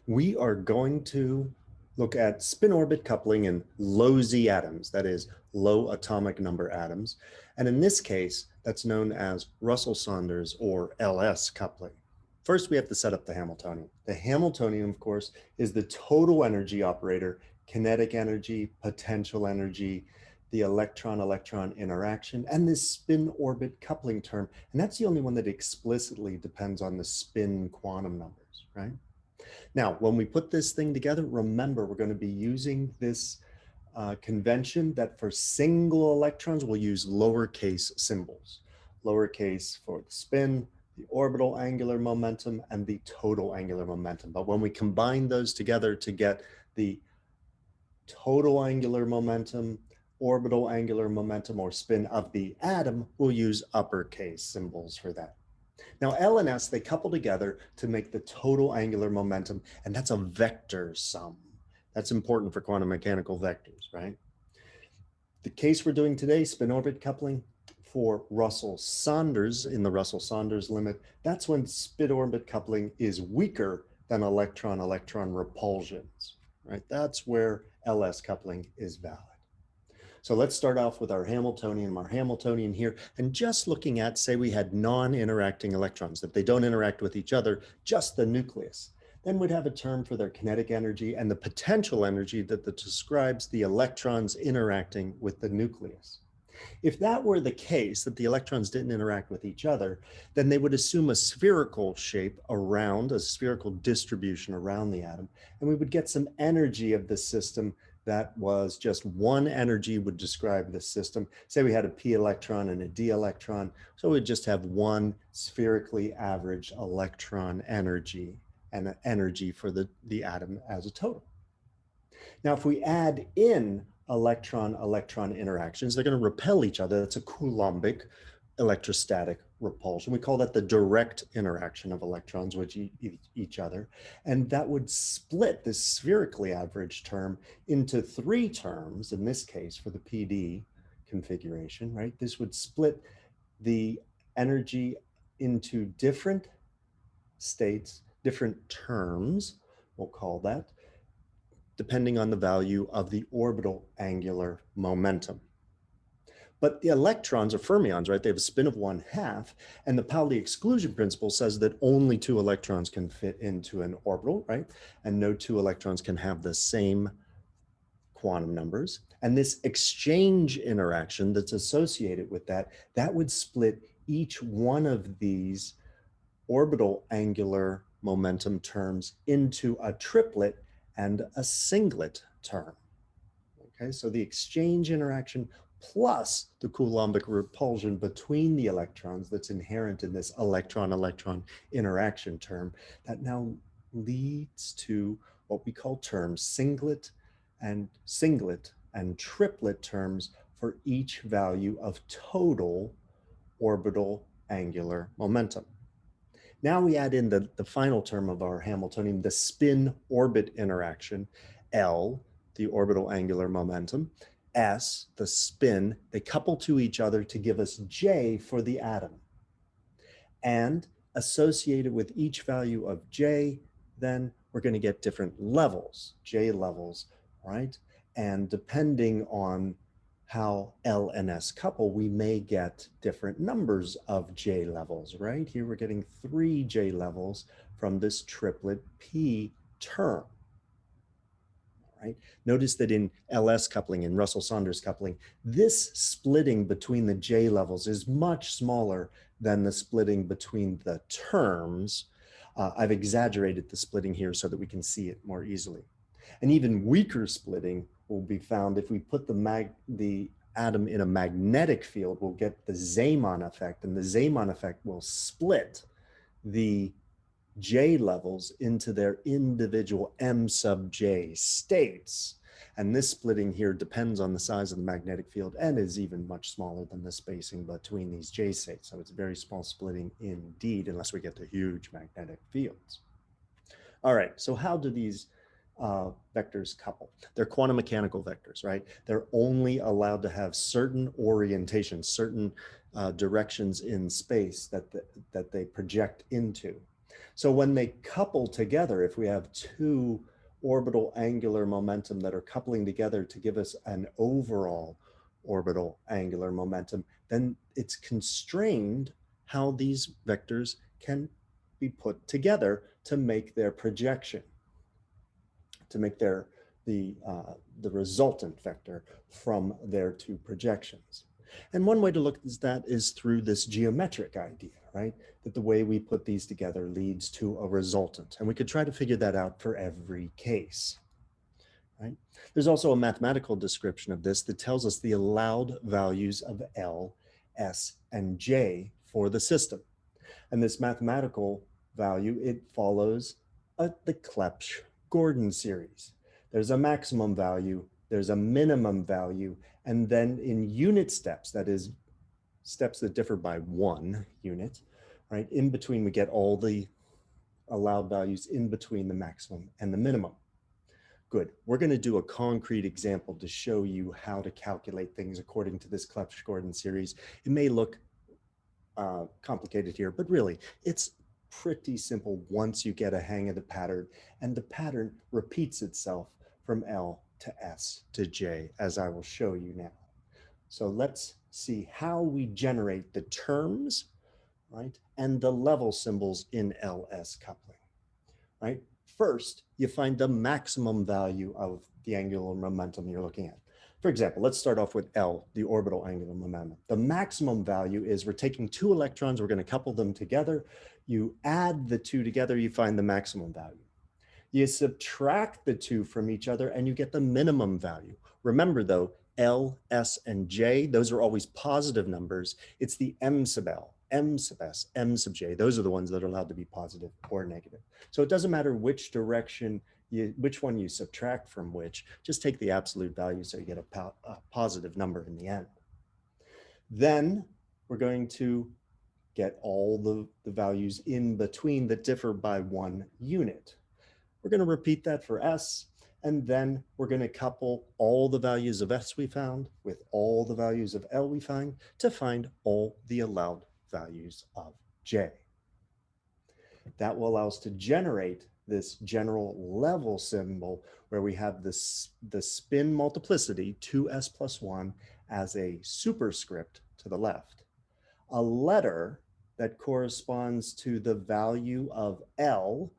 we are going to look at spin orbit coupling in low Z atoms, that is low atomic number atoms. And in this case, that's known as Russell-Saunders or LS coupling. First, we have to set up the Hamiltonian. The Hamiltonian, of course, is the total energy operator, kinetic energy, potential energy, the electron-electron interaction, and this spin orbit coupling term. And that's the only one that explicitly depends on the spin quantum numbers, right? Now, when we put this thing together, remember, we're going to be using this convention that for single electrons, we'll use lowercase symbols. Lowercase for the spin, the orbital angular momentum, and the total angular momentum. But when we combine those together to get the total angular momentum, orbital angular momentum, or spin of the atom, we'll use uppercase symbols for that. Now, L and S, they couple together to make the total angular momentum, and that's a vector sum. That's important for quantum mechanical vectors, right? The case we're doing today, spin orbit coupling for Russell-Saunders in the Russell-Saunders limit, that's when spin orbit coupling is weaker than electron-electron repulsions, right? That's where LS coupling is valid. So let's start off with our Hamiltonian here, and just looking at, say we had non-interacting electrons, that they don't interact with each other, just the nucleus. Then we'd have a term for their kinetic energy and the potential energy that describes the electrons interacting with the nucleus. If that were the case, that the electrons didn't interact with each other, then they would assume a spherical shape around, a spherical distribution around the atom, and we would get some energy of the system that was just one energy would describe the system. Say we had a p electron and a d electron, so we'd just have one spherically averaged electron energy and an energy for the atom as a total. Now, if we add in electron-electron interactions, they're going to repel each other. That's a Coulombic electrostatic repulsion. We call that the direct interaction of electrons with each other. And that would split this spherically averaged term into three terms, in this case for the PD configuration, right? This would split the energy into different states, different terms, we'll call that, depending on the value of the orbital angular momentum. But the electrons are fermions, right? They have a spin of 1/2, and the Pauli exclusion principle says that only 2 electrons can fit into an orbital, right? And no 2 electrons can have the same quantum numbers. And this exchange interaction that's associated with that, that would split each one of these orbital angular momentum terms into a triplet and a singlet term. Okay, so the exchange interaction plus the Coulombic repulsion between the electrons that's inherent in this electron-electron interaction term, that now leads to what we call terms singlet and triplet terms for each value of total orbital angular momentum. Now we add in the final term of our Hamiltonian, the spin-orbit interaction, L, the orbital angular momentum, S, the spin, they couple to each other to give us J for the atom. And associated with each value of J, then we're going to get different levels, J levels, right? And depending on how L and S couple, we may get different numbers of J levels, right? Here we're getting 3 J levels from this triplet P term, right? Notice that in LS coupling, in Russell-Saunders coupling, this splitting between the J levels is much smaller than the splitting between the terms. I've exaggerated the splitting here so that we can see it more easily. An even weaker splitting will be found if we put the atom in a magnetic field. We'll get the Zeeman effect, and the Zeeman effect will split the J levels into their individual M sub J states. And this splitting here depends on the size of the magnetic field and is even much smaller than the spacing between these J states. So it's very small splitting indeed, unless we get to huge magnetic fields. All right, so how do these vectors couple? They're quantum mechanical vectors, right? They're only allowed to have certain orientations, certain directions in space that they project into. So when they couple together, if we have two orbital angular momentum that are coupling together to give us an overall orbital angular momentum, then it's constrained how these vectors can be put together to make their projection, to make the resultant vector from their two projections. And one way to look at that is through this geometric idea, right? That the way we put these together leads to a resultant. And we could try to figure that out for every case, right? There's also a mathematical description of this that tells us the allowed values of L, S, and J for the system. And this mathematical value, it follows the Clebsch-Gordon series. There's a maximum value, there's a minimum value, and then in unit steps, that is steps that differ by 1 unit, right? In between, we get all the allowed values in between the maximum and the minimum. Good. We're going to do a concrete example to show you how to calculate things according to this Clebsch-Gordon series. It may look complicated here, but really it's pretty simple once you get a hang of the pattern, and the pattern repeats itself from L to S to J, as I will show you now. So let's see how we generate the terms, right, and the level symbols in LS coupling, right? First, you find the maximum value of the angular momentum you're looking at. For example, let's start off with L, the orbital angular momentum. The maximum value is we're taking two electrons, we're going to couple them together. You add the two together, you find the maximum value. You subtract the two from each other and you get the minimum value. Remember though, L, S, and J, those are always positive numbers. It's the M sub L, M sub S, M sub J. Those are the ones that are allowed to be positive or negative. So it doesn't matter which direction, which one you subtract from which, just take the absolute value so you get a positive number in the end. Then we're going to get all the values in between that differ by 1 unit. We're going to repeat that for S, and then we're going to couple all the values of S we found with all the values of L we find to find all the allowed values of J. That will allow us to generate this general level symbol where we have the spin multiplicity 2s plus 1 as a superscript to the left. A letter that corresponds to the value of L,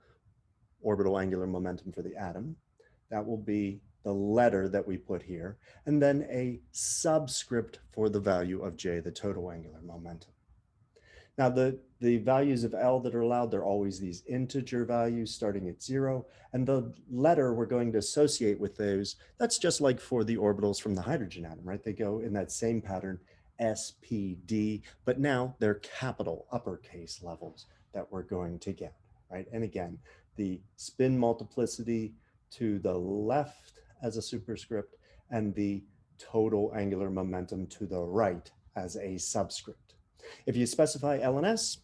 orbital angular momentum for the atom. That will be the letter that we put here, and then a subscript for the value of J, the total angular momentum. Now the values of L that are allowed, they're always these integer values starting at 0, and the letter we're going to associate with those, that's just like for the orbitals from the hydrogen atom, right? They go in that same pattern, S, P, D, but now they're capital uppercase levels that we're going to get, right? And again, the spin multiplicity to the left as a superscript and the total angular momentum to the right as a subscript. If you specify L and S,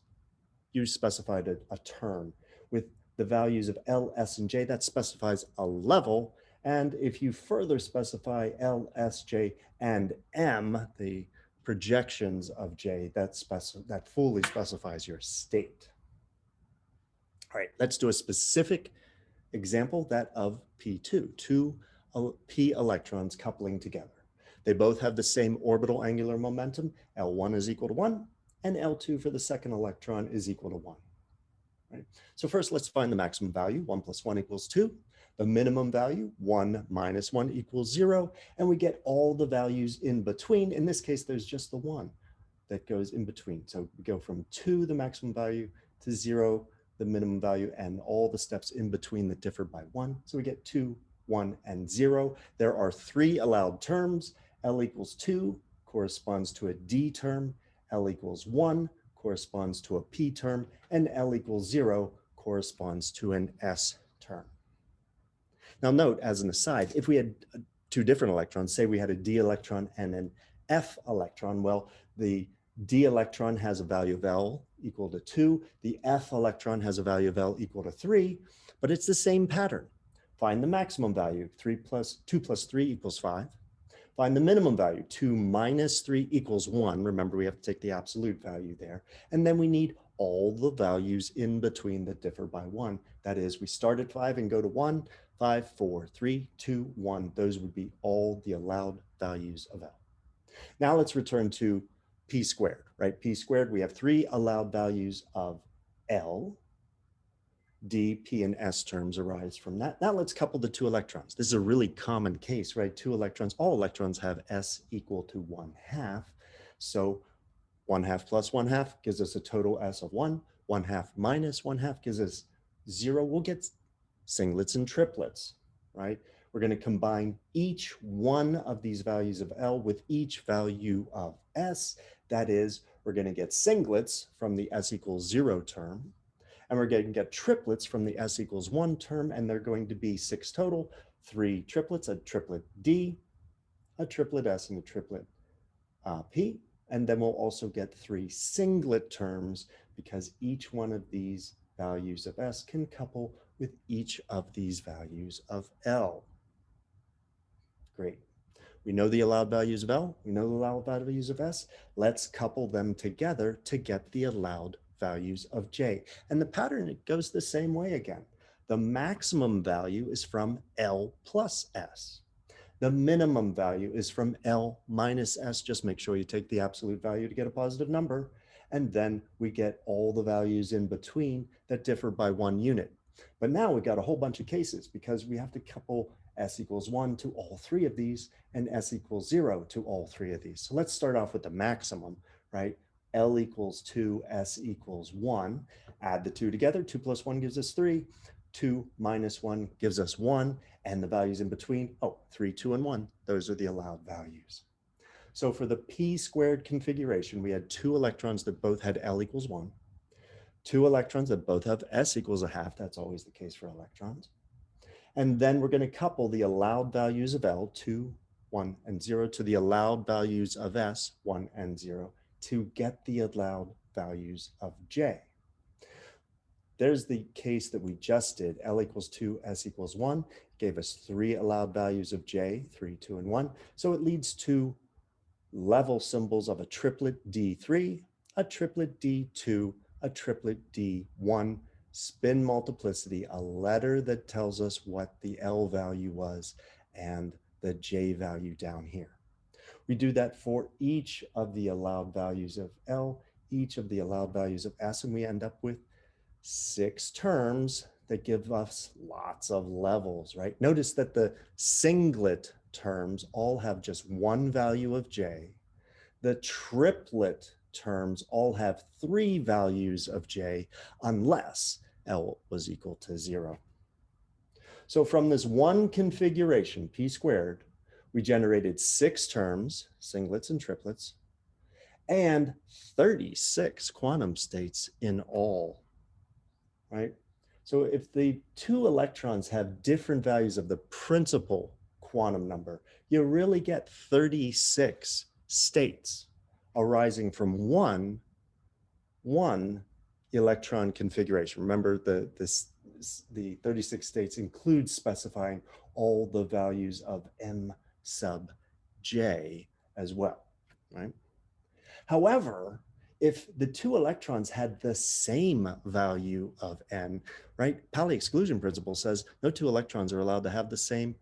you specified a term. With the values of L, S, and J, that specifies a level. And if you further specify L, S, J, and M, the projections of J, that fully specifies your state. All right, let's do a specific example, that of P2, two P electrons coupling together. They both have the same orbital angular momentum. L1 is equal to 1, and L2 for the second electron is equal to 1. Right? So first, let's find the maximum value. 1 plus 1 equals 2. The minimum value, 1 minus 1 equals 0. And we get all the values in between. In this case, there's just the 1 that goes in between. So we go from 2, the maximum value, to 0, the minimum value, and all the steps in between that differ by 1. So we get 2, 1, and 0. There are 3 allowed terms. L equals 2 corresponds to a D term. L equals 1 corresponds to a P term. And L equals 0 corresponds to an S term. Now note, as an aside, if we had 2 different electrons, say we had a D electron and an F electron, well, the D electron has a value of L equal to 2. The F electron has a value of L equal to 3, but it's the same pattern. Find the maximum value, 2 plus 3 equals 5. Find the minimum value, 2 minus 3 equals 1. Remember, we have to take the absolute value there. And then we need all the values in between that differ by 1. That is, we start at 5 and go to 1, 5, 4, 3, 2, 1. Those would be all the allowed values of L. Now let's return to p squared, right? P squared, we have 3 allowed values of L. D, P, and S terms arise from that. Now let's couple the 2 electrons. This is a really common case, right? 2 electrons, all electrons have S equal to 1/2. So 1/2 plus 1/2 gives us a total S of 1. 1/2 minus 1/2 gives us 0. We'll get singlets and triplets, right? We're going to combine each one of these values of L with each value of S. That is, we're going to get singlets from the S equals 0 term, and we're going to get triplets from the S equals 1 term, and they're going to be 6 total, 3 triplets, a triplet D, a triplet S, and a triplet P. And then we'll also get 3 singlet terms because each one of these values of S can couple with each of these values of L. Great. We know the allowed values of L. We know the allowed values of S. Let's couple them together to get the allowed values of J. And the pattern, it goes the same way again. The maximum value is from L plus S. The minimum value is from L minus S. Just make sure you take the absolute value to get a positive number. And then we get all the values in between that differ by 1 unit. But now we've got a whole bunch of cases because we have to couple S equals 1 to all 3 of these and S equals 0 to all 3 of these. So let's start off with the maximum, right? L equals 2, S equals 1. Add the 2 together. 2 plus 1 gives us 3. 2 minus 1 gives us 1. And the values in between, 3, 2, and 1. Those are the allowed values. So for the p squared configuration, we had 2 electrons that both had L equals 1. 2 electrons that both have S equals 1/2. That's always the case for electrons. And then we're going to couple the allowed values of L, 2, 1, and 0, to the allowed values of S, 1, and 0, to get the allowed values of J. There's the case that we just did. L equals 2, S equals 1, gave us 3 allowed values of J, 3, 2, and 1. So it leads to level symbols of a triplet D3, a triplet D2, a triplet D1, spin multiplicity, a letter that tells us what the L value was, and the J value down here. We do that for each of the allowed values of L, each of the allowed values of S, and we end up with 6 terms that give us lots of levels, right? Notice that the singlet terms all have just 1 value of J. The triplet terms all have 3 values of J unless L was equal to 0. So from this one configuration, p squared, we generated 6 terms, singlets and triplets, and 36 quantum states in all, right? So if the 2 electrons have different values of the principal quantum number, you really get 36 states arising from one electron configuration. Remember, the 36 states include specifying all the values of M sub J as well, right? However, if the 2 electrons had the same value of N, right? Pauli exclusion principle says no 2 electrons are allowed to have the same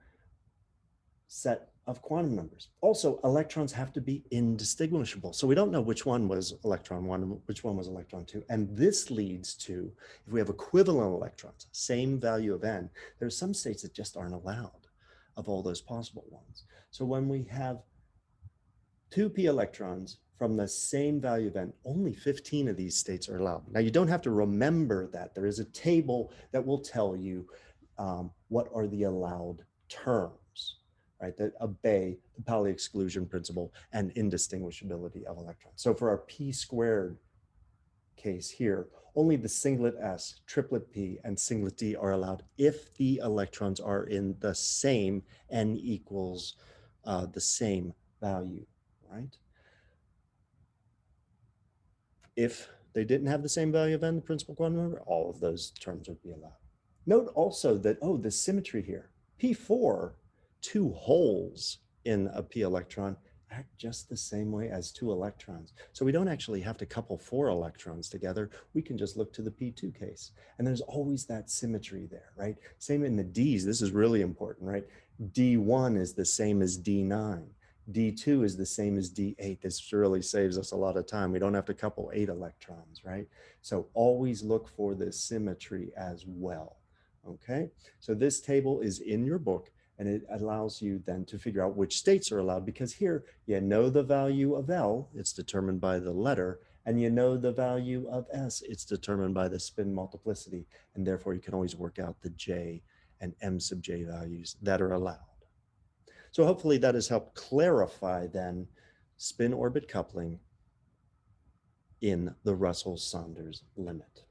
set of quantum numbers. Also, electrons have to be indistinguishable. So we don't know which one was electron 1 and which one was electron 2. And this leads to, if we have equivalent electrons, same value of N, there are some states that just aren't allowed of all those possible ones. So when we have 2p electrons from the same value of N, only 15 of these states are allowed. Now, you don't have to remember that. There is a table that will tell you what are the allowed terms, right, that obey the Pauli exclusion principle and indistinguishability of electrons. So for our p squared case here, only the singlet S, triplet P, and singlet D are allowed if the electrons are in the same N equals the same value, right? If they didn't have the same value of N, the principal quantum number, all of those terms would be allowed. Note also that, the symmetry here. P4, 2 holes in a p electron act just the same way as two electrons. So we don't actually have to couple four electrons together. We can just look to the P2 case. And there's always that symmetry there, right? Same in the Ds. This is really important, right? D1 is the same as D9. D2 is the same as D8. This really saves us a lot of time. We don't have to couple 8 electrons, right? So always look for this symmetry as well, okay? So this table is in your book, and it allows you then to figure out which states are allowed, because here you know the value of L, it's determined by the letter, and you know the value of S, it's determined by the spin multiplicity, and therefore you can always work out the J and M sub J values that are allowed. So hopefully that has helped clarify then spin orbit coupling in the Russell-Saunders limit.